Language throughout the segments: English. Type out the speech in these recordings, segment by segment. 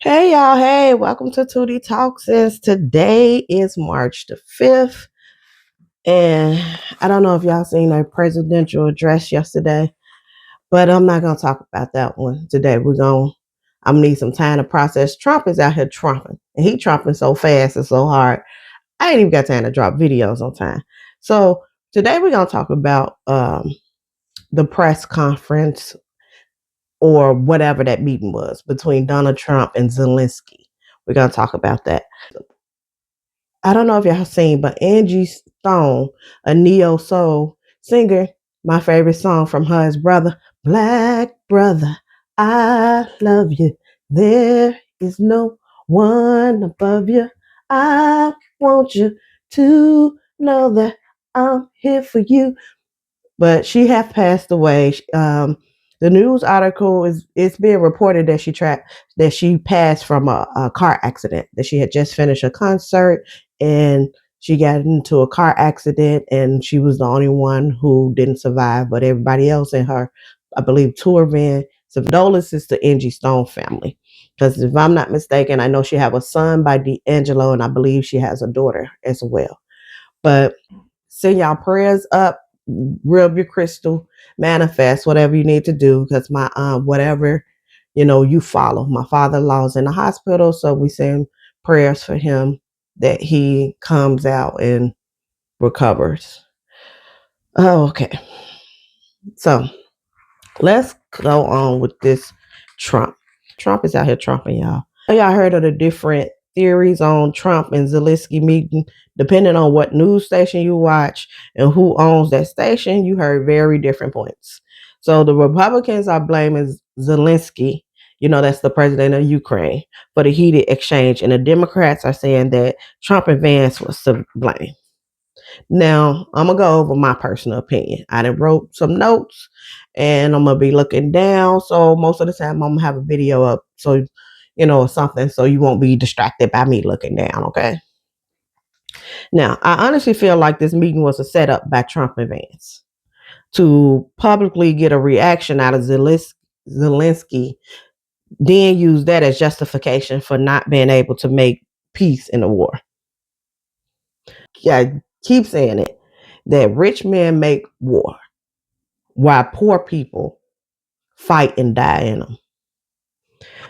Hey y'all, hey, welcome to 2D Talks. Today is March the 5th, and I don't know if y'all seen our presidential address yesterday, but I'm not gonna talk about that one today. I'm gonna need some time to process. Trump is out here trumping, and he trumping so fast and so hard. I ain't even got time to drop videos on time. So today we're gonna talk about the press conference or whatever that meeting was between Donald Trump and Zelensky. We're gonna talk about that. I don't know if y'all seen, but Angie Stone, a neo soul singer, my favorite song from her is Black Brother, I love you. There is no one above you. I want you to know that I'm here for you. But she have passed away. The news article it's being reported that she passed from a car accident. That she had just finished a concert and she got into a car accident, and she was the only one who didn't survive, but everybody else in her, I believe, tour van. So condolences to Angie Stone family, because if I'm not mistaken, I know she have a son by D'Angelo, and I believe she has a daughter as well. But send y'all prayers up, rub your crystal, manifest whatever you need to do, because my whatever you follow. My father-in-law's in the hospital, so we send prayers for him that he comes out and recovers. Oh, okay. So let's go on with this Trump. Trump is out here trumping, y'all. Y'all heard of the different theories on Trump and Zelensky meeting? Depending on what news station you watch and who owns that station, you heard very different points. So the Republicans are blaming Zelensky, that's the president of Ukraine, for the heated exchange. And the Democrats are saying that Trump and Vance was to blame. Now, I'm going to go over my personal opinion. I done wrote some notes and I'm going to be looking down. So most of the time, I'm going to have a video up. So, or something. So you won't be distracted by me looking down. Okay. Now, I honestly feel like this meeting was a setup by Trump and Vance to publicly get a reaction out of Zelensky, then use that as justification for not being able to make peace in the war. Yeah, keep saying it, that rich men make war while poor people fight and die in them.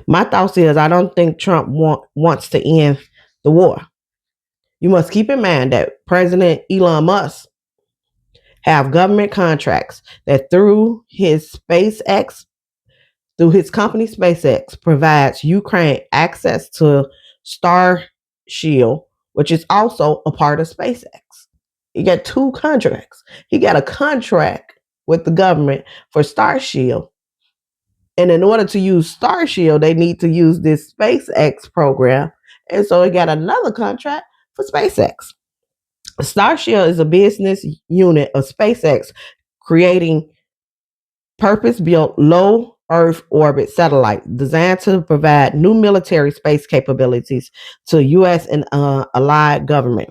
My thoughts is I don't think Trump wants to end the war. You must keep in mind that President Elon Musk have government contracts that through his company SpaceX provides Ukraine access to Star Shield, which is also a part of SpaceX. He got two contracts. He got a contract with the government for Star Shield. And in order to use Star Shield, they need to use this SpaceX program. And so he got another contract for SpaceX. Star Shield is a business unit of SpaceX creating purpose-built low Earth orbit satellite designed to provide new military space capabilities to U.S. and allied government.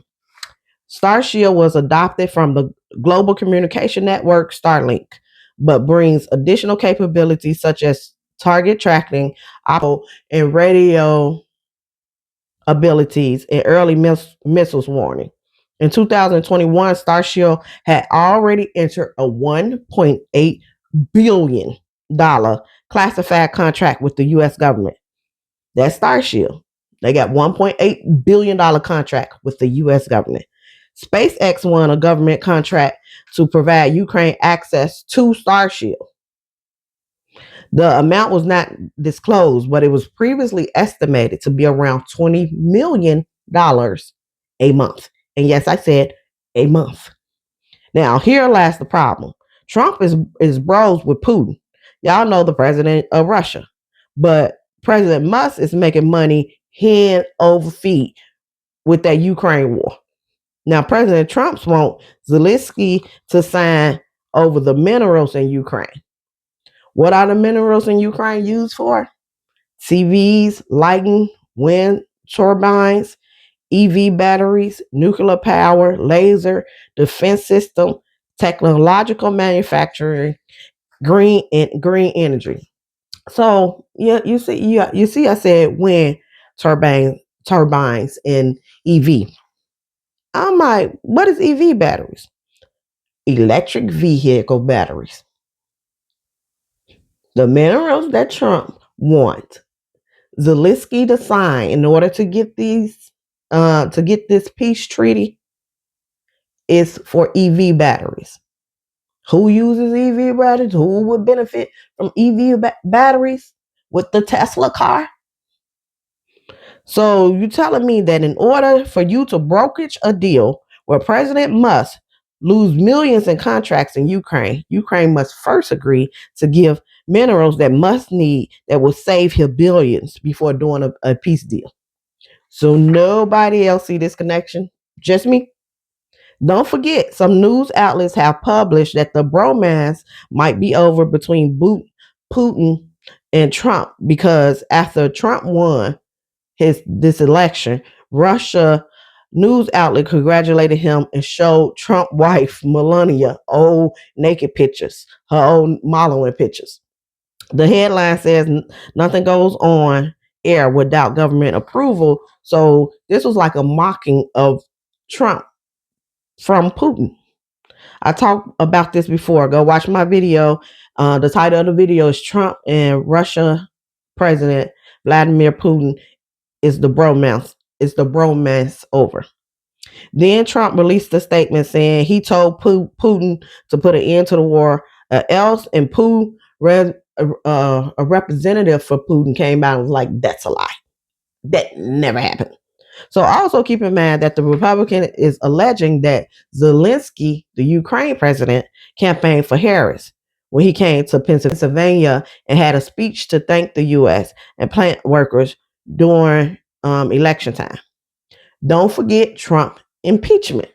Starshield was adopted from the global communication network Starlink, but brings additional capabilities such as target tracking, and radio abilities and early missiles warning. In 2021, Starshield had already entered a $1.8 billion classified contract with the U.S. government. That's Starshield. They got $1.8 billion contract with the U.S. government. SpaceX won a government contract to provide Ukraine access to Starshield. The amount was not disclosed, but it was previously estimated to be around $20 million a month. And yes, I said a month. Now, here lies the problem. Trump is bros with Putin. Y'all know the president of Russia. But President Musk is making money hand over feet with that Ukraine war. Now, President Trump wants Zelensky to sign over the minerals in Ukraine. What are the minerals in Ukraine used for? TVs, lighting, wind turbines, EV batteries, nuclear power, laser, defense system, technological manufacturing, green energy. So you see, I said wind turbines and EV. I'm like, what is EV batteries? Electric vehicle batteries. The minerals that Trump wants Zelensky to sign in order to get this peace treaty is for EV batteries. Who uses EV batteries? Who would benefit from EV batteries with the Tesla car? So you're telling me that in order for you to brokerage a deal where President must lose millions in contracts in Ukraine must first agree to give minerals that must need that will save him billions before doing a peace deal. So nobody else see this connection, just me. Don't forget, some news outlets have published that the bromance might be over between Putin and Trump because after Trump won this election, Russia news outlet congratulated him and showed Trump wife Melania old naked pictures, her old modeling pictures. The headline says nothing goes on air without government approval. So this was like a mocking of Trump from Putin. I talked about this before. Go watch my video. The title of the video is Trump and Russia President Vladimir Putin is the bromance. It's the bromance over. Then Trump released a statement saying he told Putin to put an end to the war, else, and a representative for Putin came out and was like, "That's a lie. That never happened." So also keep in mind that the Republican is alleging that Zelensky, the Ukraine president, campaigned for Harris when he came to Pennsylvania and had a speech to thank the U.S. and plant workers during election time. Don't forget Trump impeachment.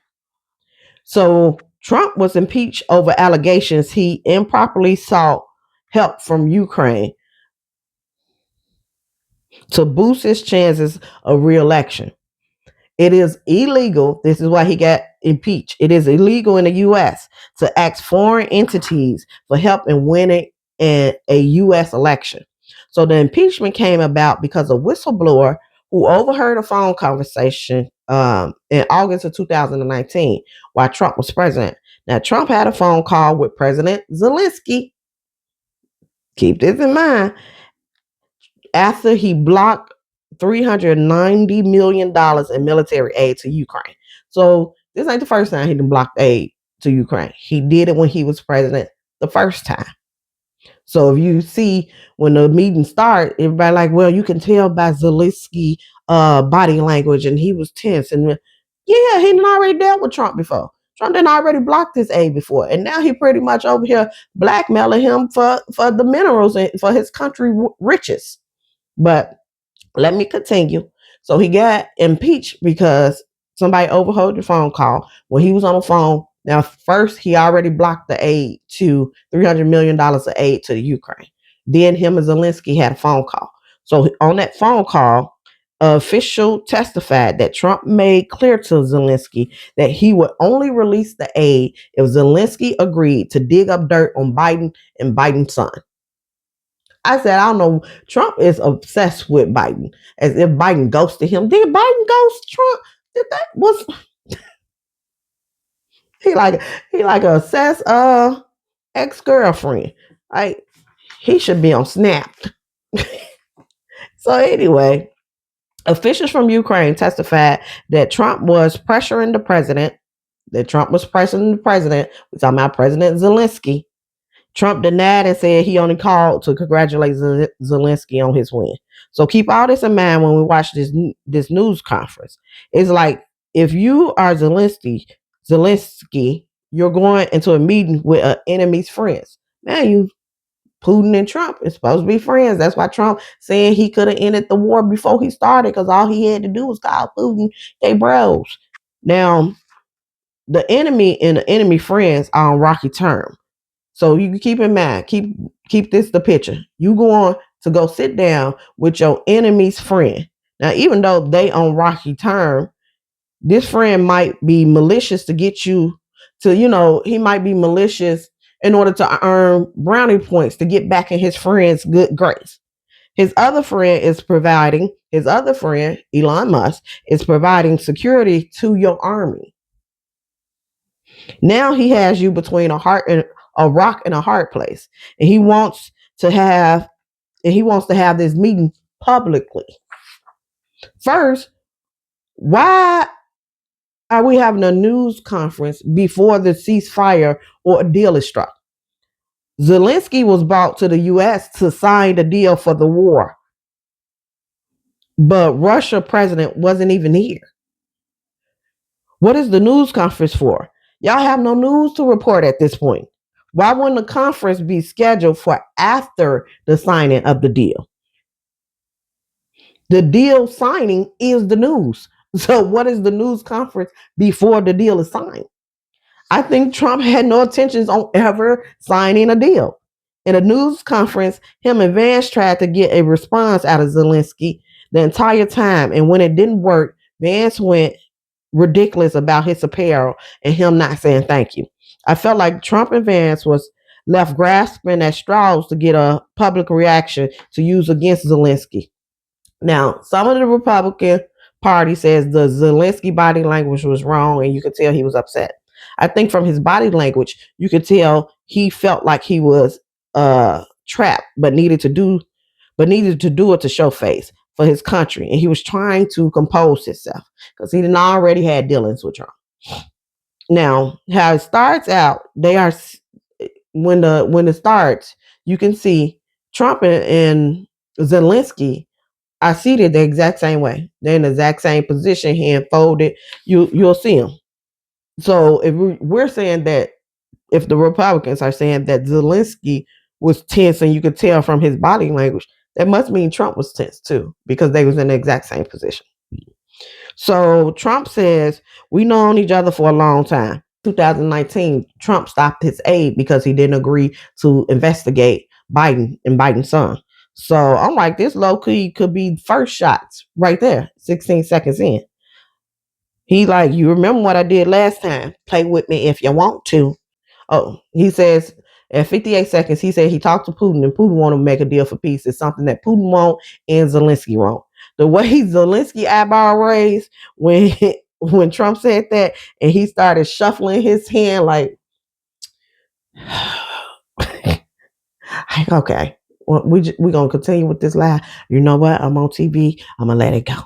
So Trump was impeached over allegations he improperly sought help from Ukraine to boost his chances of re-election. It is illegal. This is why he got impeached. It is illegal in the U.S. to ask foreign entities for help in winning a U.S. election. So the impeachment came about because a whistleblower who overheard a phone conversation in August of 2019 while Trump was president. Now, Trump had a phone call with President Zelensky. Keep this in mind. After he blocked $390 million in military aid to Ukraine. So this ain't the first time he done blocked aid to Ukraine. He did it when he was president the first time. So if you see when the meeting started, everybody like, well, you can tell by Zelensky body language and he was tense. And yeah, he done already dealt with Trump before. Trump done already blocked his aid before. And now he pretty much over here blackmailing him for the minerals and for his country riches. But let me continue. So he got impeached because somebody overheard the phone call. When he was on the phone, now first he already blocked the aid to $300 million of aid to the Ukraine. Then him and Zelensky had a phone call. So on that phone call, an official testified that Trump made clear to Zelensky that he would only release the aid if Zelensky agreed to dig up dirt on Biden and Biden's son. I said, I don't know. Trump is obsessed with Biden, as if Biden ghosted him. Did Biden ghost Trump? Did that was he like a obsessed ex-girlfriend? Like he should be on Snap. So anyway, officials from Ukraine testified that Trump was pressuring the president. We're talking about President Zelensky. Trump denied and said he only called to congratulate Zelensky on his win. So keep all this in mind when we watch this news conference. It's like if you are Zelensky, you're going into a meeting with an enemy's friends. Man, Putin and Trump is supposed to be friends. That's why Trump saying he could have ended the war before he started because all he had to do was call Putin they bros. Now, the enemy and the enemy friends are on rocky terms. So you can keep in mind, keep this the picture. You going to go sit down with your enemy's friend. Now, even though they on rocky term, this friend might be malicious to get you to, he might be malicious in order to earn brownie points to get back in his friend's good grace. His other friend, Elon Musk, is providing security to your army. Now he has you between a rock and a hard place. And he wants to have this meeting publicly. First, why are we having a news conference before the ceasefire or a deal is struck? Zelensky was brought to the US to sign the deal for the war. But Russia president wasn't even here. What is the news conference for? Y'all have no news to report at this point. Why wouldn't the conference be scheduled for after the signing of the deal? The deal signing is the news. So what is the news conference before the deal is signed? I think Trump had no intentions on ever signing a deal. In a news conference, him and Vance tried to get a response out of Zelensky the entire time. And when it didn't work, Vance went ridiculous about his apparel and him not saying thank you. I felt like Trump and Vance was left grasping at straws to get a public reaction to use against Zelensky. Now, some of the Republican Party says the Zelensky body language was wrong and you could tell he was upset. I think from his body language, you could tell he felt like he was trapped, but needed to do it to show face for his country. And he was trying to compose himself because he didn't already had dealings with Trump. Now, how it starts out, when it starts, you can see Trump and Zelensky are seated the exact same way. They're in the exact same position, hand folded. You'll see them. So if we're saying that, if the Republicans are saying that Zelensky was tense and you could tell from his body language, that must mean Trump was tense too, because they was in the exact same position. So Trump says, we known each other for a long time. 2019, Trump stopped his aid because he didn't agree to investigate Biden and Biden's son. So I'm like, this low key could be first shots right there, 16 seconds in. He like, you remember what I did last time? Play with me if you want to. Oh, he says at 58 seconds, he said he talked to Putin and Putin want to make a deal for peace. It's something that Putin won't and Zelensky won't. The way Zelensky eyebrow raised when Trump said that, and he started shuffling his hand like, okay, well, we're going to continue with this lie. You know what? I'm on TV. I'm going to let it go.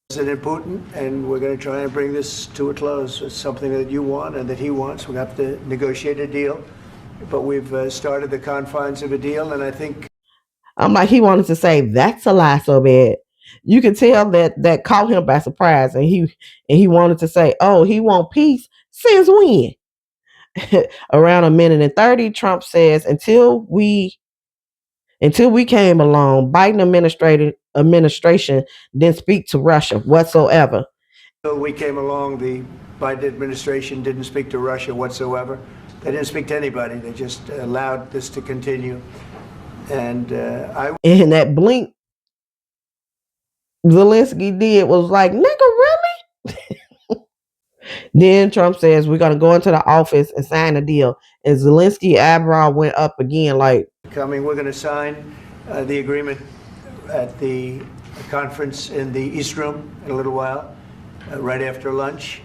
President Putin, and we're going to try and bring this to a close. It's something that you want and that he wants. We have to negotiate a deal, but we've started the confines of a deal, and I think I'm like, he wanted to say that's a lie so bad. You can tell that caught him by surprise, and he wanted to say, oh, he want peace since when? Around a minute and 30, Trump says, until we came along, Biden administration didn't speak to Russia whatsoever. Until we came along, the Biden administration didn't speak to Russia whatsoever. They didn't speak to anybody. They just allowed this to continue. And in that blink Zelensky did was like, nigga, really? Then Trump says, we're going to go into the office and sign a deal. And Zelensky eyebrow went up again like, we're going to sign the agreement at the conference in the East Room in a little while, right after lunch.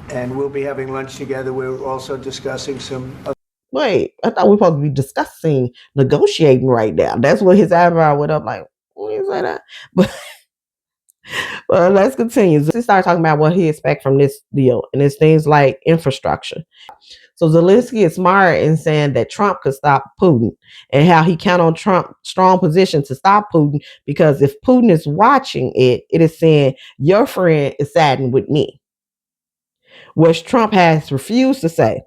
And we'll be having lunch together. We're also discussing some... Wait, I thought we were supposed to be discussing negotiating right now. That's what his eyebrow went up like, what you say that? But well, let's continue. He started talking about what he expects from this deal, and it's things like infrastructure. So Zelensky is smart in saying that Trump could stop Putin, and how he count on Trump's strong position to stop Putin, because if Putin is watching it, it is saying your friend is siding with me, which Trump has refused to say.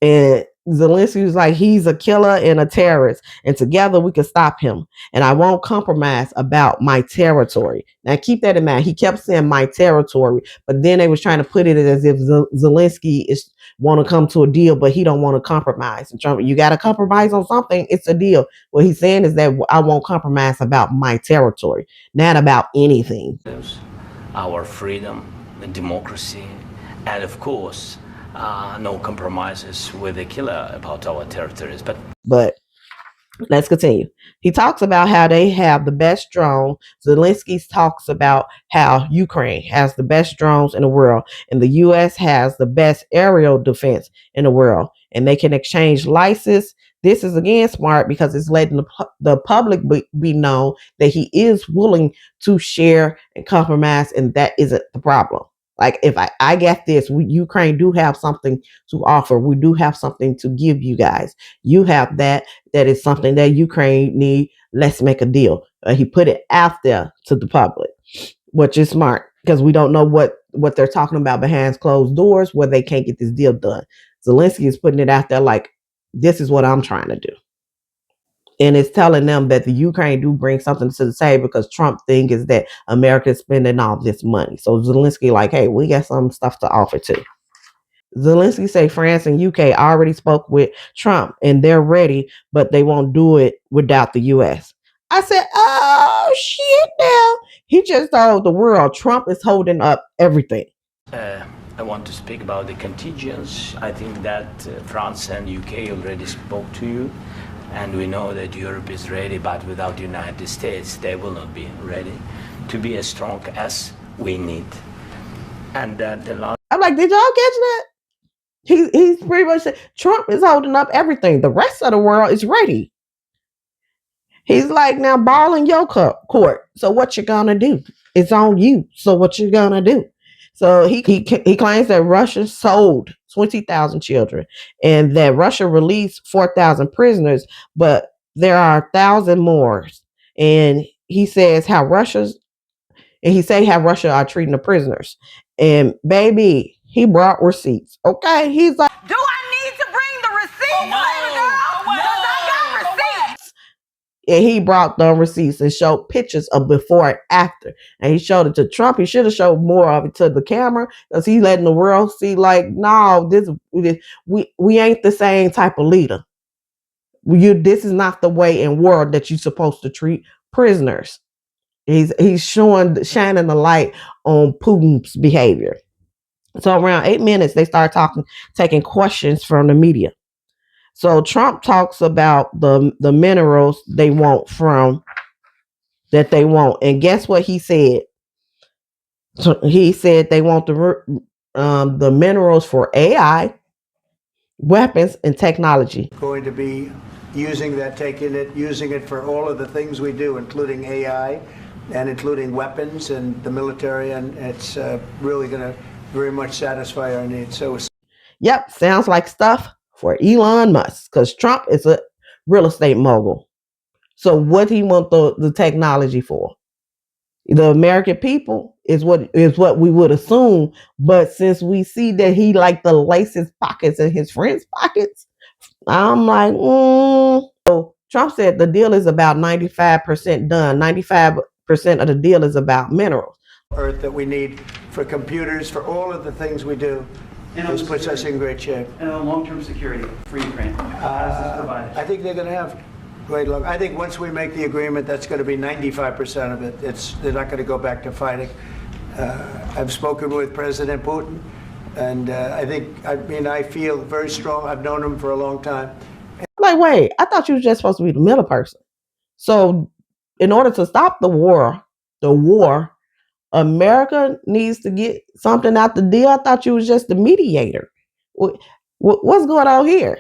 And Zelensky was like, he's a killer and a terrorist, and together we can stop him. And I won't compromise about my territory. Now keep that in mind. He kept saying my territory, but then they was trying to put it as if Zelensky is want to come to a deal, but he don't want to compromise. And Trump, you got to compromise on something. It's a deal. What he's saying is that I won't compromise about my territory, not about anything. Our freedom and democracy, and of course, no compromises with the killer about our territories. But let's continue. He talks about how they have the best drone. Zelensky talks about how Ukraine has the best drones in the world, and the U.S. has the best aerial defense in the world, and they can exchange licenses. This is again smart because it's letting the public be known that he is willing to share and compromise, and that isn't the problem. Like if I get this, Ukraine do have something to offer. We do have something to give you guys. You have that. That is something that Ukraine need. Let's make a deal. He put it out there to the public, which is smart because we don't know what they're talking about behind closed doors where they can't get this deal done. Zelensky is putting it out there like, this is what I'm trying to do. And it's telling them that the Ukraine do bring something to the table because Trump think is that America is spending all this money. So Zelensky like, hey, we got some stuff to offer too. Zelensky say France and UK already spoke with Trump and they're ready, but they won't do it without the US. I said, oh shit now. He just told the world Trump is holding up everything. I want to speak about the contingents. I think that France and UK already spoke to you. And we know that Europe is ready, but without the United States, they will not be ready to be as strong as we need. And I'm like, did y'all catch that? He's pretty much said Trump is holding up everything. The rest of the world is ready. He's like, now ball in your court. So what you gonna do? It's on you. So what you gonna do? So he claims that Russia sold 20,000 children and that Russia released 4,000 prisoners, but there are 1,000 more. And he says how Russia are treating the prisoners. And baby, he brought receipts. Okay, he's like, do I need to bring the receipts, baby girl? Because I got receipts. And he brought the receipts and showed pictures of before and after. And he showed it to Trump. He should have showed more of it to the camera because he's letting the world see like, no, we ain't the same type of leader. This is not the way in world that you're supposed to treat prisoners. He's shining the light on Putin's behavior. So around 8 minutes, they start taking questions from the media. So Trump talks about the minerals they want and guess what he said? So he said they want the minerals for AI, weapons, and technology. Going to be using it for all of the things we do, including AI and including weapons and the military, and it's really going to very much satisfy our needs. So, yep, sounds like stuff for Elon Musk because Trump is a real estate mogul. So what he want the technology for? The American people is what we would assume, but since we see that he like to lace his pockets and his friends' pockets, I'm like, So Trump said the deal is about 95% done. 95% of the deal is about minerals. Earth that we need for computers, for all of the things we do. This puts us in great shape. And on long-term security for Ukraine. How does this provide? I think they're going to have great luck. I think once we make the agreement, that's going to be 95% of it. They're not going to go back to fighting. I've spoken with President Putin, and I feel very strong. I've known him for a long time. Like, wait, I thought you were just supposed to be the middle person. So in order to stop the war, America needs to get something out the deal. I thought you was just the mediator. What's going on here?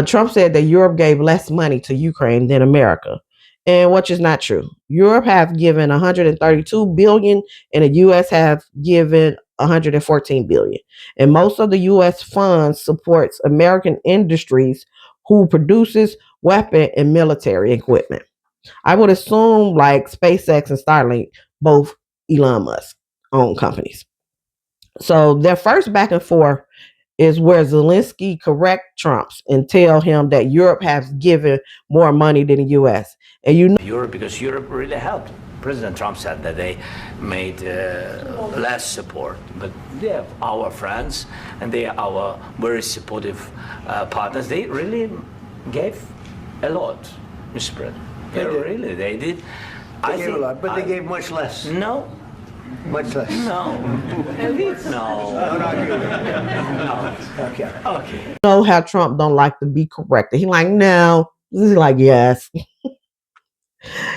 Trump said that Europe gave less money to Ukraine than America, and which is not true. Europe have given 132 billion, and the U.S. have given 114 billion. And most of the U.S. funds supports American industries who produces weapon and military equipment. I would assume like SpaceX and Starlink, both Elon Musk owned companies. So their first back and forth is where Zelensky correct Trump and tell him that Europe has given more money than the U.S. And Europe, because Europe really helped. President Trump said that they made less support, but they are our friends and they are our very supportive partners. They really gave a lot, Mr. President. They did. They did. They gave a lot, but they gave much less. No, Much less. No. No. Don't argue. No. Okay. Okay. You know how Trump don't like to be corrected. He like, no. He's like, yes.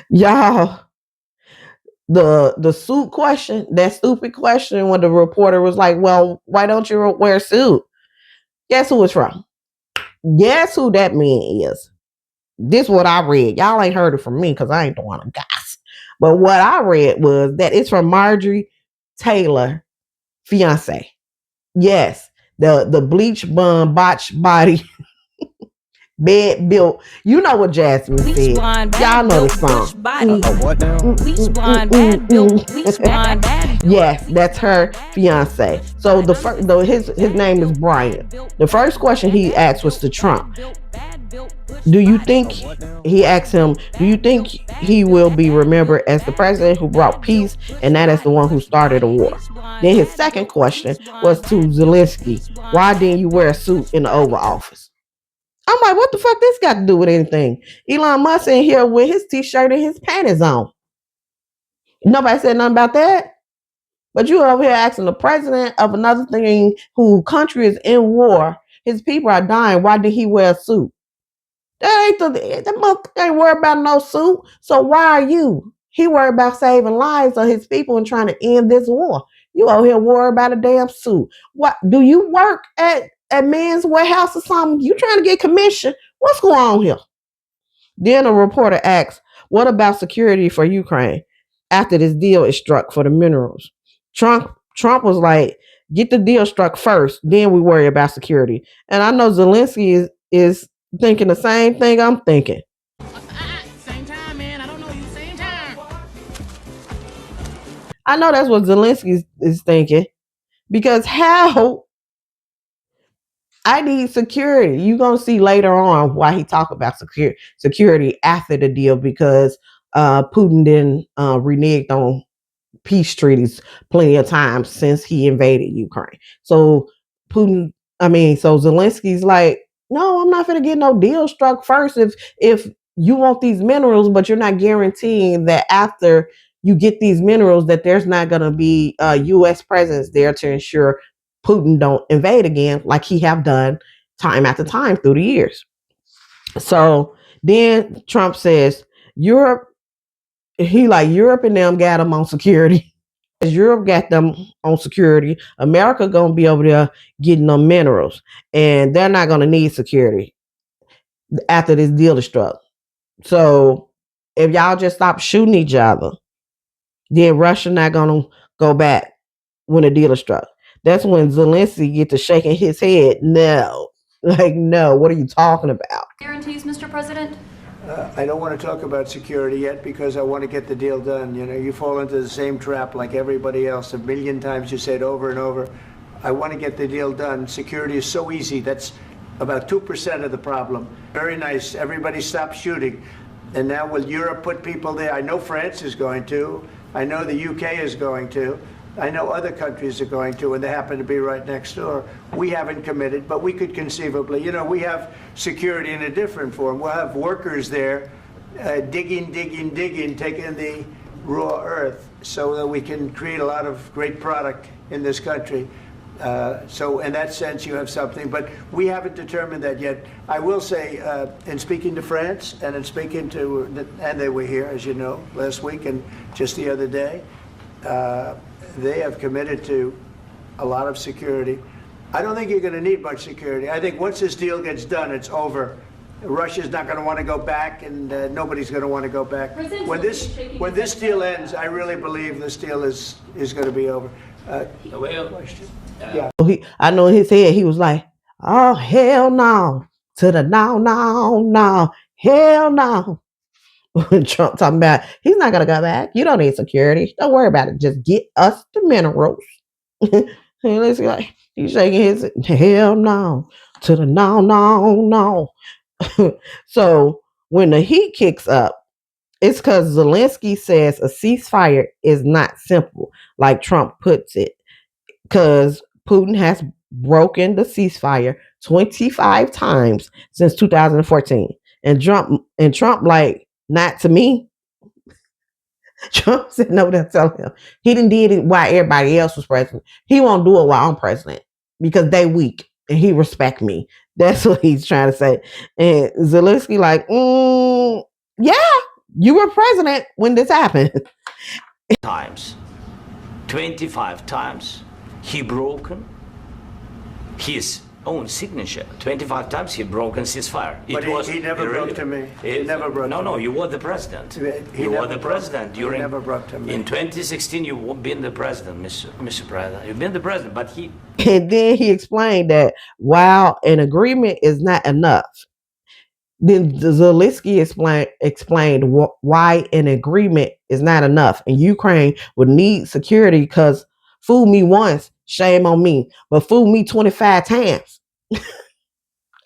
Y'all, the suit question, that stupid question when the reporter was like, well, why don't you wear a suit? Guess who it's from? Guess who that man is? This is what I read. Y'all ain't heard it from me because I ain't the one to gossip. But what I read was that it's from Marjorie Taylor, fiance. Yes, the bleach bun botch body bed built. You know what Jasmine said. Y'all know the song. What now? Bleach blonde, bad built, bleach blonde, bad. Yes, that's her fiance. So the first, though his name is Brian. The first question he asked was to Trump. Do you think, he asked him, do you think he will be remembered as the president who brought peace and not as the one who started a war? Then his second question was to Zelensky. Why didn't you wear a suit in the Oval Office? I'm like, what the fuck this got to do with anything? Elon Musk in here with his t-shirt and his panties on. Nobody said nothing about that. But you over here asking the president of another thing who country is in war, his people are dying, why did he wear a suit? That motherfucker ain't worried about no suit. So why are you? He worried about saving lives of his people and trying to end this war. You over here worried about a damn suit. What do you work at Men's Warehouse or something? You trying to get commission? What's going on here? Then a reporter asks, what about security for Ukraine after this deal is struck for the minerals? Trump was like, get the deal struck first, then we worry about security. And I know Zelensky is thinking the same thing I'm thinking. Same time, man. I don't know you. Same time. I know that's what Zelensky is thinking. Because how I need security. You're going to see later on why he talk about security after the deal, because Putin didn't reneged on peace treaties plenty of times since he invaded Ukraine. So Zelensky's like, no, I'm not going to get no deal struck first if you want these minerals, but you're not guaranteeing that after you get these minerals that there's not going to be a U.S. presence there to ensure Putin don't invade again, like he have done time after time through the years. So then Trump says, Europe and them got them on security. As Europe got them on security, America gonna be over there getting them minerals, and they're not gonna need security after this deal is struck. So if y'all just stop shooting each other, then Russia not gonna go back when the deal is struck. That's when Zelensky get to shaking his head. No, no. What are you talking about? Guarantees, Mr. President? I don't want to talk about security yet because I want to get the deal done. You know, you fall into the same trap like everybody else. A million times you say it over and over. I want to get the deal done. Security is so easy. That's about 2% of the problem. Very nice. Everybody stop shooting. And now will Europe put people there? I know France is going to. I know the UK is going to. I know other countries are going to, and they happen to be right next door. We haven't committed, but we could conceivably. You know, we have security in a different form. We'll have workers there digging, taking the raw earth so that we can create a lot of great product in this country. So in that sense, you have something, but we haven't determined that yet. I will say, in speaking to France and in speaking to, and they were here, as you know, last week and just the other day, they have committed to a lot of security. I don't think you're going to need much security. I think once this deal gets done, it's over. Russia's not going to want to go back, and nobody's going to want to go back. When this deal ends, I really believe this deal is going to be over. Question? Yeah. I know in his head he was like, "Oh hell no, to the no, hell no." Trump talking about he's not gonna go back. You don't need security. Don't worry about it. Just get us the minerals. And it's like he's shaking his hell no to the no. So when the heat kicks up, it's because Zelensky says a ceasefire is not simple, like Trump puts it, because Putin has broken the ceasefire 25 times since 2014, and Trump like, not to me. Trump said no, they'll tell him. He didn't did it while everybody else was president. He won't do it while I'm president because they weak and he respect me. That's what he's trying to say. And Zelensky like, yeah, you were president when this happened. Times, 25 times, he broken his own signature. 25 times he broken ceasefire. But he never broke to me. He never broke to me. No, you were the president. You were the president during. He never broke to me. In 2016, you've been the president, Mr. President. You've been the president, but he. And then he explained that while an agreement is not enough, then Zelensky explained why an agreement is not enough, and Ukraine would need security because fool me once, shame on me, but fool me 25 times.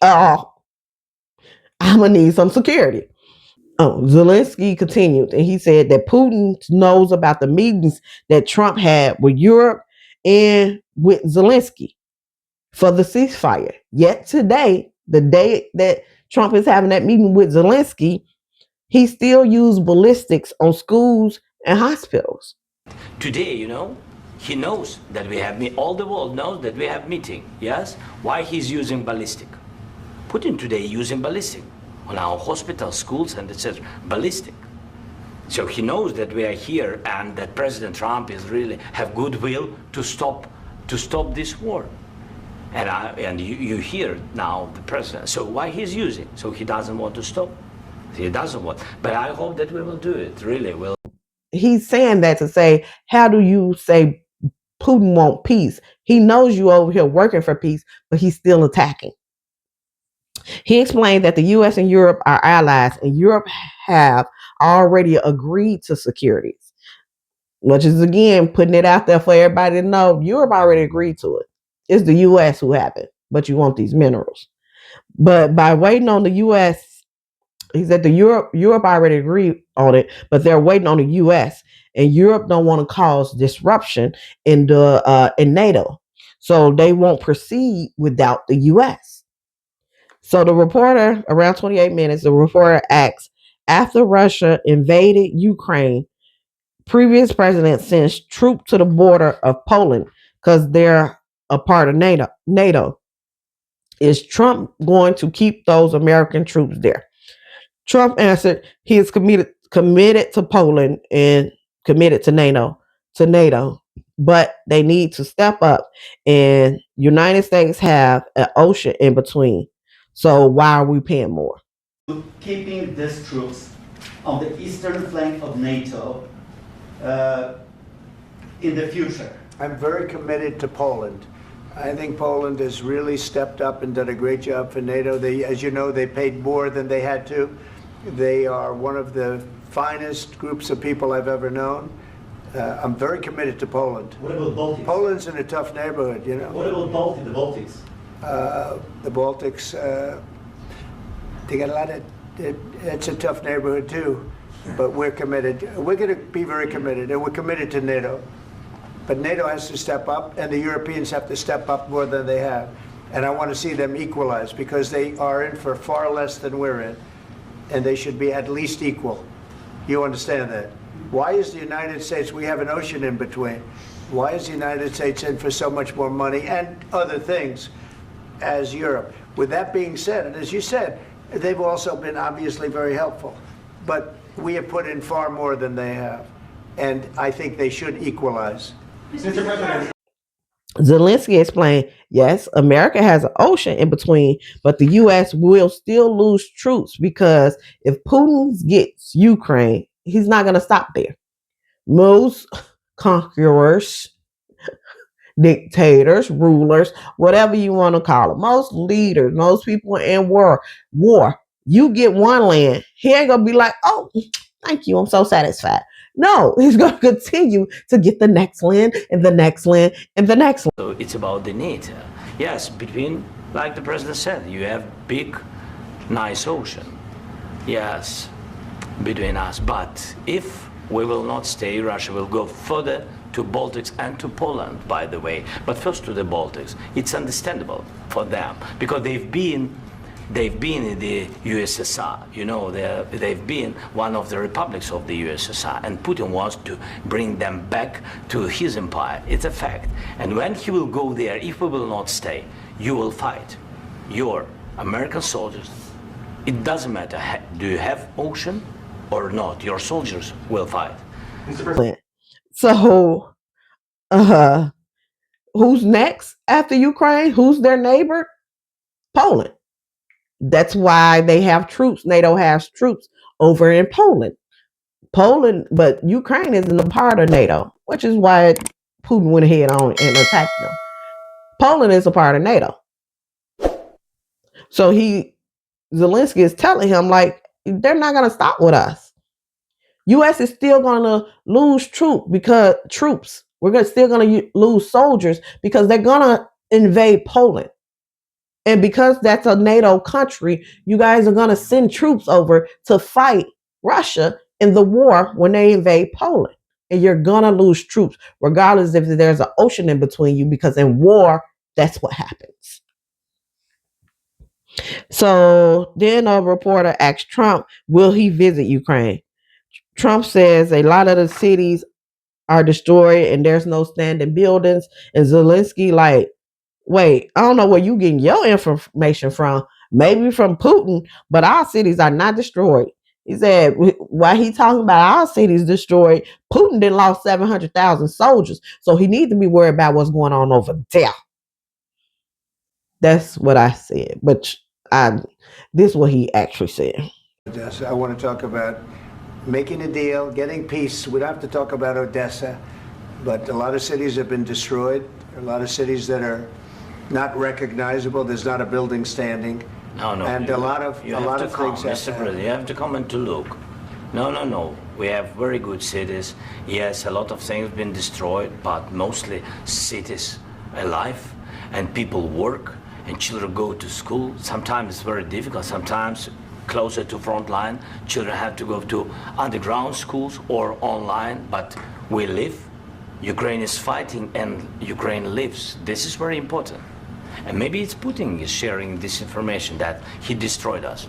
I'm gonna need some security. Zelensky continued, and he said that Putin knows about the meetings that Trump had with Europe and with Zelensky for the ceasefire. Yet today, the day that Trump is having that meeting with Zelensky, he still used ballistics on schools and hospitals. Today, he knows that we have all the world knows that we have meeting. Yes, why he's using ballistic? Putin today using ballistic on our hospitals, schools, and etc. Ballistic. So he knows that we are here and that President Trump is really have goodwill to stop this war. And you hear now the president. So why he's using? So he doesn't want to stop. He doesn't want. But I hope that we will do it. Really, will. He's saying that to say, how do you say Putin want peace? He knows you over here working for peace, but he's still attacking. He explained that the U.S. and Europe are allies, and Europe have already agreed to securities, which is again putting it out there for everybody to know. Europe already agreed to it. It's the U.S. who haven't, but you want these minerals. But by waiting on the U.S., he said Europe already agreed on it, but they're waiting on the U.S. and Europe don't want to cause disruption in NATO, so they won't proceed without the U.S. So the reporter, around 28 minutes, the reporter asks, after Russia invaded Ukraine, previous president sends troops to the border of Poland because they're a part of NATO. Is Trump going to keep those American troops there? Trump answered he is committed to Poland and committed to NATO, but they need to step up, and United States have an ocean in between. So why are we paying more? Keeping these troops on the eastern flank of NATO in the future. I'm very committed to Poland. I think Poland has really stepped up and done a great job for NATO. As you know, they paid more than they had to. They are one of the finest groups of people I've ever known. I'm very committed to Poland. What about Baltics? Poland's in a tough neighborhood, What about the Baltics? The Baltics, they got a lot of, it's a tough neighborhood too, but we're committed. We're going to be very committed, and we're committed to NATO. But NATO has to step up, and the Europeans have to step up more than they have. And I want to see them equalize, because they are in for far less than we're in, and they should be at least equal. You understand that? Why is the United States, we have an ocean in between, why is the United States in for so much more money and other things as Europe? With that being said, and as you said, they've also been obviously very helpful, but we have put in far more than they have, and I think they should equalize. Mr. President. Zelensky explained, yes, America has an ocean in between, but the U.S. will still lose troops because if Putin gets Ukraine, he's not going to stop there. Most conquerors, dictators, rulers, whatever you want to call them, most leaders, most people in war, you get one land, he ain't going to be like, oh, thank you, I'm so satisfied. No, he's going to continue to get the next land and the next land and the next land. So it's about the NATO. Yes, between, like the president said, you have big, nice ocean. Yes, between us. But if we will not stay, Russia will go further to Baltics and to Poland, by the way. But first to the Baltics. It's understandable for them because they've been They've been in the USSR, you know, they've been one of the republics of the USSR, and Putin wants to bring them back to his empire. It's a fact. And when he will go there, if we will not stay, you will fight. Your American soldiers, it doesn't matter, do you have ocean or not, your soldiers will fight. So, who's next after Ukraine? Who's their neighbor? Poland. That's why they have troops. NATO has troops over in Poland. But Ukraine isn't a part of NATO, which is why Putin went ahead on and attacked them. Poland is a part of NATO. So Zelensky is telling him, like, they're not going to stop with us. U.S. is still going to lose troops. We're still going to lose soldiers because they're going to invade Poland. And because that's a NATO country, you guys are going to send troops over to fight Russia in the war when they invade Poland. And you're going to lose troops, regardless if there's an ocean in between you, because in war, that's what happens. So then a reporter asked Trump, will he visit Ukraine? Trump says a lot of the cities are destroyed and there's no standing buildings. And Zelensky, like, wait, I don't know where you getting your information from. Maybe from Putin, but our cities are not destroyed. He said, while he talking about our cities destroyed, Putin didn't lost 700,000 soldiers. So he needs to be worried about what's going on over there. That's what I said. But this is what he actually said. I want to talk about making a deal, getting peace. We don't have to talk about Odessa, but a lot of cities have been destroyed. A lot of cities that are not recognizable. There's not a building standing. No. And a lot of things. Mr. President, you have to come and to look. No. We have very good cities. Yes, a lot of things have been destroyed, but mostly cities alive, and people work, and children go to school. Sometimes it's very difficult. Sometimes closer to front line, children have to go to underground schools or online, but we live. Ukraine is fighting and Ukraine lives. This is very important. And maybe it's Putin is sharing this information that he destroyed us.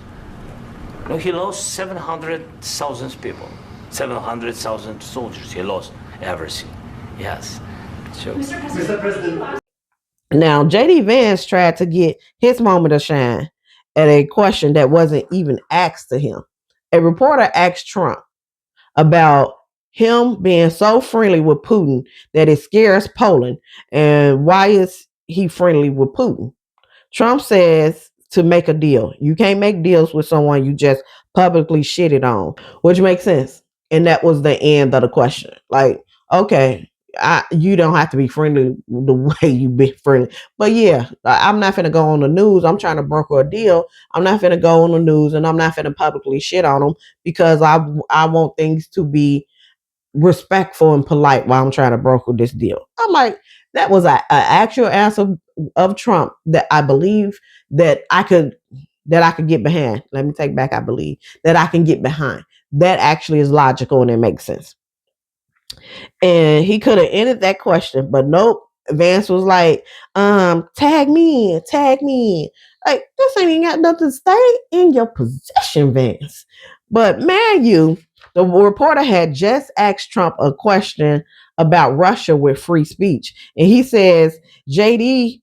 No, he lost 700,000 people, 700,000 soldiers. He lost everything. Yes. So, Mr. President. Now, JD Vance tried to get his moment of shine at a question that wasn't even asked to him. A reporter asked Trump about him being so friendly with Putin that it scares Poland, and why is he friendly with Putin? Trump says to make a deal. You can't make deals with someone you just publicly shitted on, which makes sense. And that was the end of the question. Like, okay, you don't have to be friendly the way you be friendly. But yeah, I'm not finna go on the news. I'm trying to broker a deal. I'm not finna go on the news and I'm not finna publicly shit on them because I want things to be respectful and polite while I'm trying to broker this deal. I'm like, that was an actual answer of Trump that I believe that I could get behind. Let me take back, I believe that I can get behind. That actually is logical and it makes sense. And he could have ended that question, but nope. Vance was like, tag me in. Like, this ain't even got nothing to stay in your possession, Vance. But man, the reporter had just asked Trump a question about Russia with free speech. And he says JD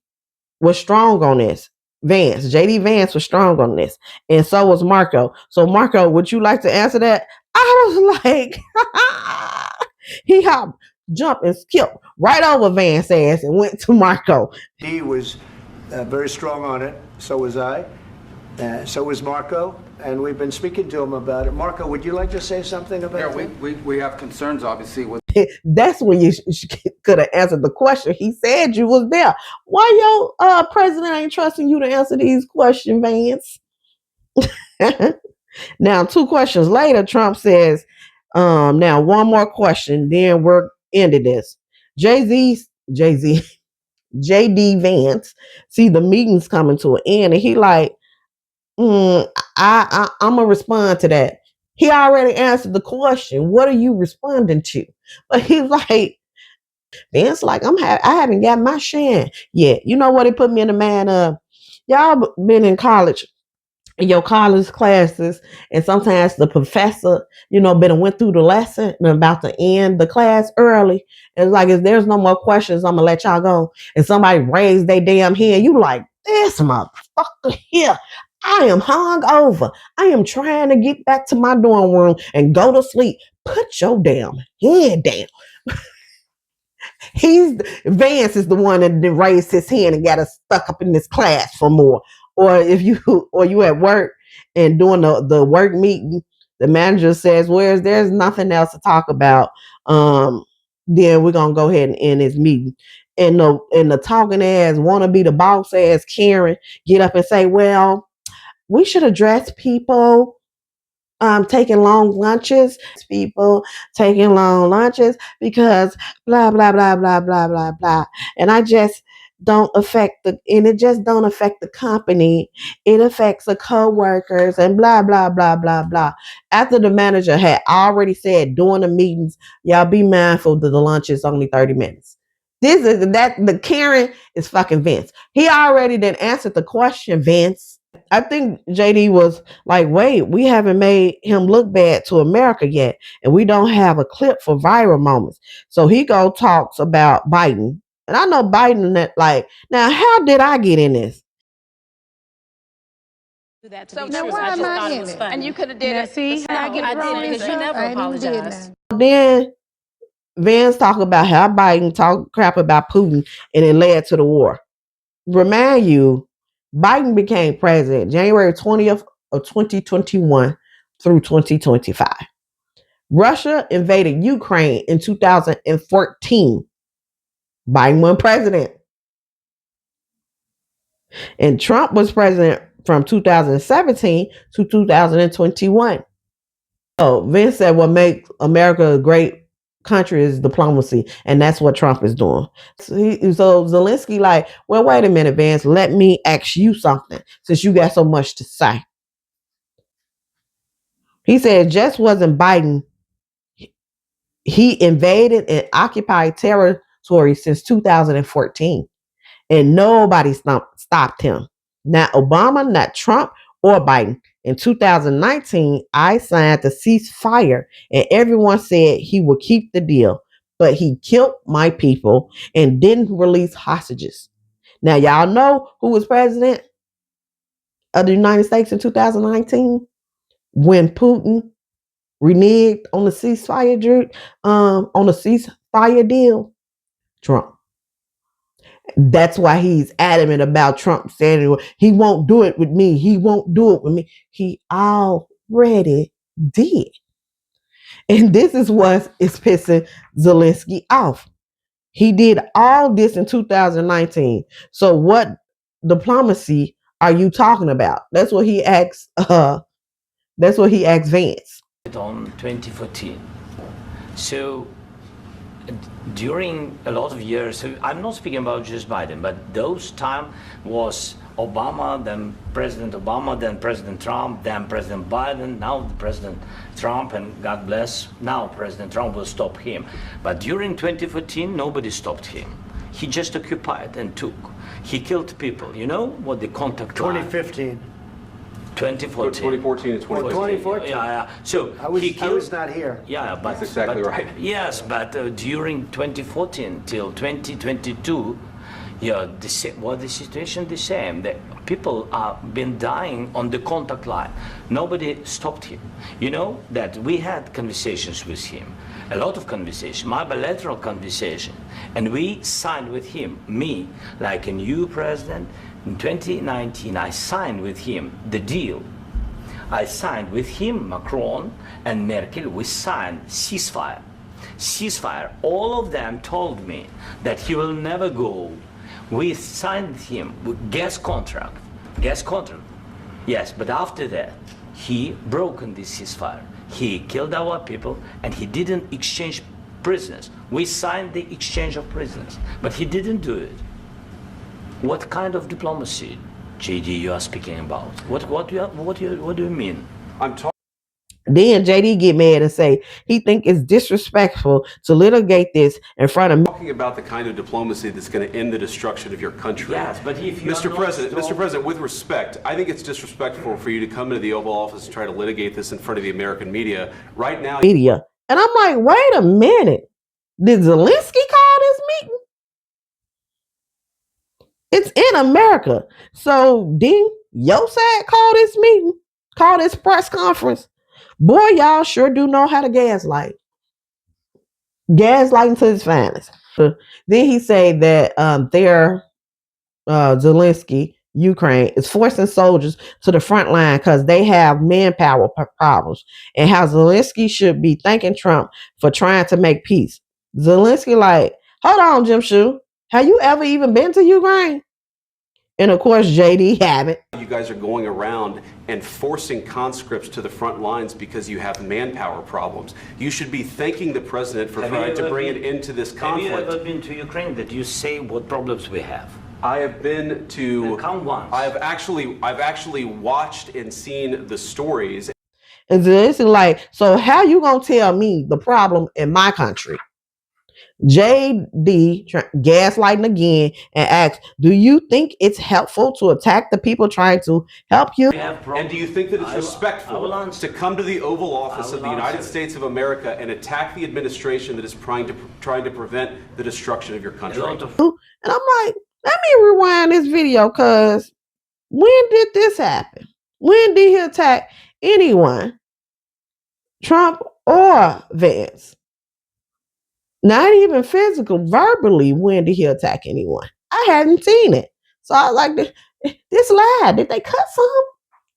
was strong on this. JD Vance was strong on this. And so was Marco. So Marco, would you like to answer that? I was like, he hopped, jumped, and skipped right over Vance ass and went to Marco. He was very strong on it. So was I. So was Marco. And we've been speaking to him about it. Marco, would you like to say something about that? Yeah, we have concerns, obviously, with. That's when you could have answered the question. He said you was there. Why your president ain't trusting you to answer these questions, Vance? Now, 2 questions later, Trump says, now one more question, then we're ending this. JD Vance, see the meeting's coming to an end, and he like, I'm gonna respond to that. He already answered the question. What are you responding to? But he's like, Vance, like, I haven't got my shine yet. You know what? It put me in the man of, y'all been in college in your college classes, and sometimes the professor, been went through the lesson and about to end the class early. It's like, if there's no more questions, I'm gonna let y'all go. And somebody raised their damn hand, you like, this motherfucker here. I am hung over. I am trying to get back to my dorm room and go to sleep. Put your damn head down. Vance is the one that raised his hand and got us stuck up in this class for more. Or if you at work and doing the work meeting, the manager says, there's nothing else to talk about, then we're gonna go ahead and end this meeting. And the talking ass, wanna be the boss ass Karen, get up and say, well, we should address people taking long lunches, because blah blah blah blah blah blah blah. And it just don't affect the company. It affects the co-workers and blah blah blah blah blah. After the manager had already said during the meetings, y'all be mindful that the lunch is only 30 minutes. The Karen is fucking Vince. He already then answered the question, Vince. I think JD was like, wait, we haven't made him look bad to America yet. And we don't have a clip for viral moments. So he talks about Biden. And I know Biden now how did I get in this? So now why am I in it? And you could have did it. See how I get thrown in stuff? You never apologized. Then Vance talk about how Biden talk crap about Putin and it led to the war. Remind you, Biden became president January 20th of 2021 through 2025. Russia invaded Ukraine in 2014. Biden won president. And Trump was president from 2017 to 2021. So Vince said what makes America a great country is diplomacy, and that's what Trump is doing. So Zelensky well, wait a minute, Vance, let me ask you something since you got so much to say. He said just wasn't Biden. He invaded and occupied territory since 2014, and nobody stopped him. Not Obama, not Trump, or Biden. In 2019, I signed the ceasefire, and everyone said he would keep the deal, but he killed my people and didn't release hostages. Now, y'all know who was president of the United States in 2019 when Putin reneged on the ceasefire deal? Trump. That's why he's adamant about Trump saying he won't do it with me. He won't do it with me. He already did. And this is what is pissing Zelensky off. He did all this in 2019. So what diplomacy are you talking about? That's what he asked. That's what he asked Vance. On 2014. So during a lot of years, so I'm not speaking about just Biden, but those time was Obama, then President Obama, then President Trump, then President Biden, now President Trump, and God bless, now President Trump will stop him. But during 2014, nobody stopped him. He just occupied and took. He killed people. You know what the contact 2015. 2014. 2014 and 2014. 2014. Yeah. So I was not here. Yeah, but that's exactly right. Yes, but during 2014 till 2022, the situation the same. The people have been dying on the contact line. Nobody stopped him. You know that we had conversations with him, a lot of conversation, my bilateral conversation, and we signed with him. Me, like a new president. In 2019, I signed with him the deal. I signed with him, Macron and Merkel, we signed ceasefire. Ceasefire. All of them told me that he will never go. We signed him with gas contract. Gas contract. Yes, but after that, he broken this ceasefire. He killed our people and he didn't exchange prisoners. We signed the exchange of prisoners, but he didn't do it. What kind of diplomacy, JD, you are speaking about? What do you mean? I'm talking. Then JD get mad and say he think it's disrespectful to litigate this in front of Talking about the kind of diplomacy that's going to end the destruction of your country. Yes, but if you Mr. President, with respect, I think it's disrespectful for you to come into the Oval Office and try to litigate this in front of the American media right now. media. And I'm like, wait a minute. Did Zelensky call this meeting? It's in America. So didn't your side call this meeting? Call this press conference? Boy, y'all sure do know how to gaslight. Gaslighting to his finest. Then he said that Zelensky, Ukraine, is forcing soldiers to the front line because they have manpower problems, and how Zelensky should be thanking Trump for trying to make peace. Zelensky like, hold on, Jim Shoe. Have you ever even been to Ukraine? And of course, JD haven't. You guys are going around and forcing conscripts to the front lines because you have manpower problems. You should be thanking the president for trying to bring an end to this conflict. Have you ever been to Ukraine that you say what problems we have? I have been to. Come once. I've actually watched and seen the stories. And Zelensky like, so how you gonna tell me the problem in my country? JD gaslighting again and asks, do you think it's helpful to attack the people trying to help you? And do you think that it's respectful to come to the Oval Office of the United States of America and attack the administration that is trying to prevent the destruction of your country? And I'm like, let me rewind this video, because when did this happen? When did he attack anyone? Trump or Vance? Not even physical, verbally, when did he attack anyone? I hadn't seen it. So I was like, this lie, did they cut some?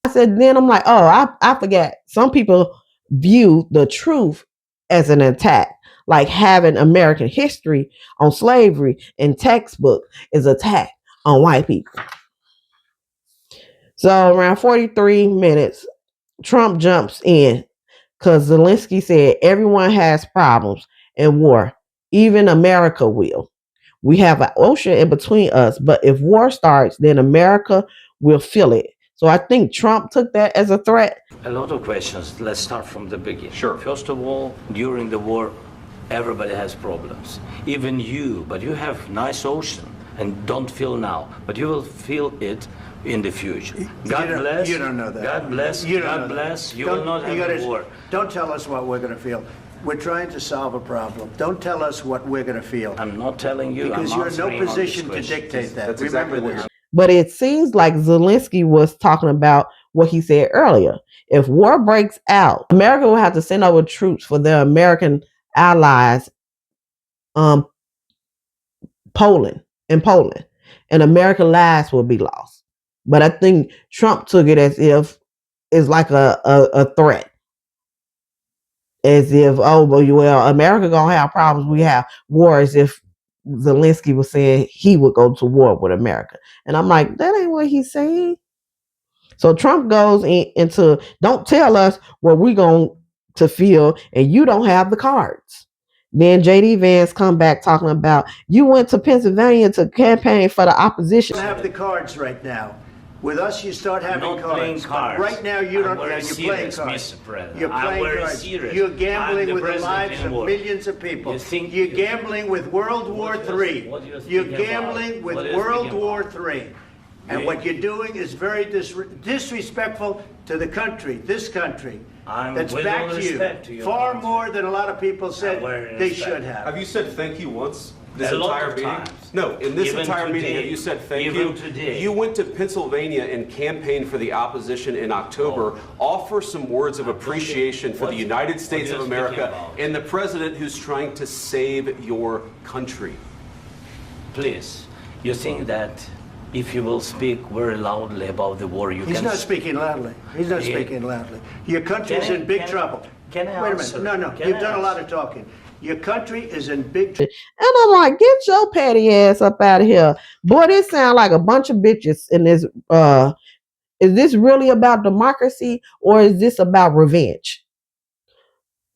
I said, then I'm like, oh, I forgot. Some people view the truth as an attack, like having American history on slavery in textbook is attack on white people. So around 43 minutes, Trump jumps in because Zelensky said everyone has problems in war. Even America will. We have an ocean in between us, but if war starts, then America will feel it. So I think Trump took that as a threat. A lot of questions. Let's start from the beginning. Sure. First of all, during the war, everybody has problems. Even you, but you have nice ocean and don't feel now, but you will feel it in the future. God bless. You don't know that. God bless. God bless. You will not have a war. Don't tell us what we're going to feel. We're trying to solve a problem. Don't tell us what we're going to feel. I'm not telling you. Because you're in no position to dictate that. That's exactly what you're. But it seems like Zelensky was talking about what he said earlier. If war breaks out, America will have to send over troops for their American allies, Poland, and American lives will be lost. But I think Trump took it as if it's like a threat. As if, oh, well, America gonna have problems. We have war, as if Zelensky was saying he would go to war with America. And I'm like, that ain't what he's saying. So Trump goes into, don't tell us what we're going to feel, and you don't have the cards. Then JD Vance come back talking about, you went to Pennsylvania to campaign for the opposition. You don't have the cards right now. With us, you start having cards. Right now, you don't. You're playing cards. You're playing cards. You're gambling with the lives of millions of people. You're gambling with World War III. You're gambling with World War III. And what you're doing is very disrespectful to the country, this country. That's back to you. Far more than a lot of people said they should have. Have you said thank you once? This entire meeting? No, in this entire meeting, have you said thank you? You went to Pennsylvania and campaigned for the opposition in October. Offer some words of appreciation for the United States of America and the president who's trying to save your country. Please, you think that if you will speak very loudly about the war, you can... He's not speaking loudly. He's not speaking loudly. Your country's in big trouble. Can I Wait a answer? minute. No, you've done a lot of talking. Your country is in big trouble. And I'm like, get your petty ass up out of here. Boy, this sound like a bunch of bitches in this. Is this really about democracy, or is this about revenge?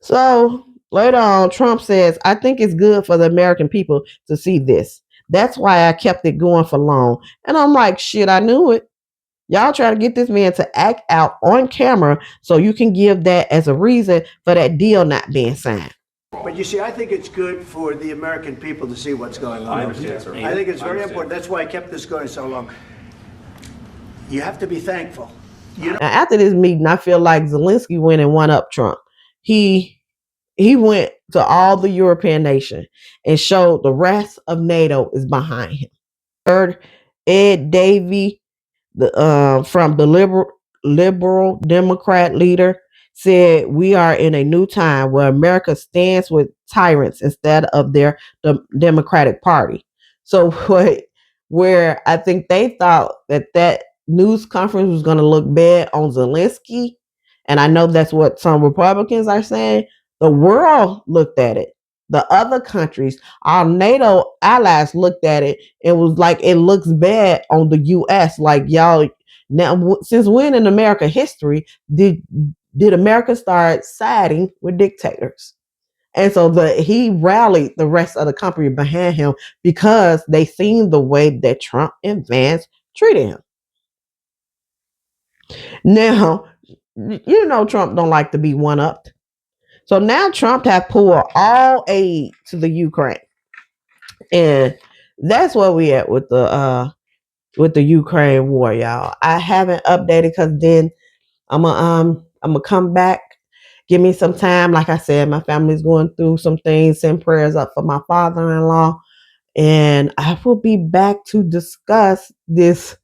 So later on, Trump says, I think it's good for the American people to see this. That's why I kept it going for long. And I'm like, shit, I knew it. Y'all try to get this man to act out on camera so you can give that as a reason for that deal not being signed. But you see, I think it's good for the American people to see what's going on. I understand, sir. I think it's very important. That's why I kept this going so long. You have to be thankful. Now, after this meeting, I feel like Zelensky went and won up Trump. He went to all the European nations and showed the rest of NATO is behind him. Heard Ed Davey, from the liberal Democrat leader, said we are in a new time where America stands with tyrants instead of their Democratic Party. So where I think they thought that news conference was going to look bad on Zelensky, and I know that's what some Republicans are saying, the world looked at it. The other countries, our NATO allies, looked at it and was like, it looks bad on the U.S. Like, y'all, now since when in American history did America start siding with dictators? And so he rallied the rest of the country behind him because they seen the way that Trump and Vance treated him. Now, you know Trump don't like to be one-upped. So now Trump have pulled all aid to the Ukraine. And that's where we at with the Ukraine war, y'all. I haven't updated because then I'm gonna come back. Give me some time. Like I said, my family's going through some things. Send prayers up for my father-in-law. And I will be back to discuss this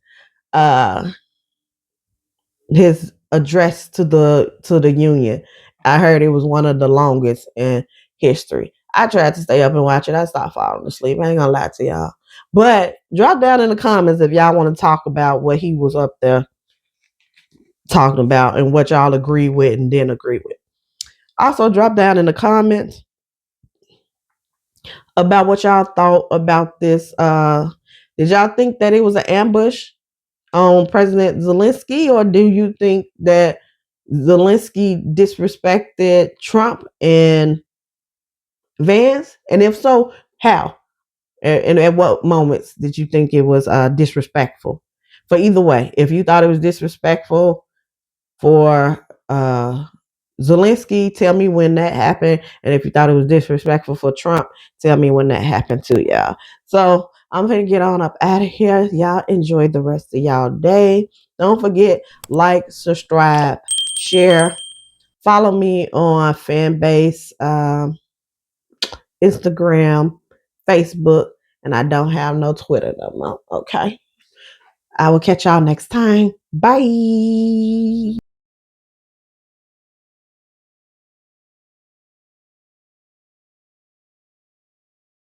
his address to the union. I heard it was one of the longest in history. I tried to stay up and watch it. I stopped falling asleep. I ain't gonna lie to y'all. But drop down in the comments if y'all want to talk about what he was up there talking about and what y'all agree with and didn't agree with. Also, drop down in the comments about what y'all thought about this. Did y'all think that it was an ambush on President Zelensky, or do you think that Zelensky disrespected Trump and Vance? And if so, how? And at what moments did you think it was disrespectful? For either way, if you thought it was disrespectful for Zelensky, tell me when that happened. And if you thought it was disrespectful for Trump, tell me when that happened too, y'all. So I'm going to get on up out of here. Y'all enjoy the rest of y'all day. Don't forget, like, subscribe, share. Follow me on Fanbase, Instagram, Facebook, and I don't have no Twitter no more. Okay. I will catch y'all next time. Bye.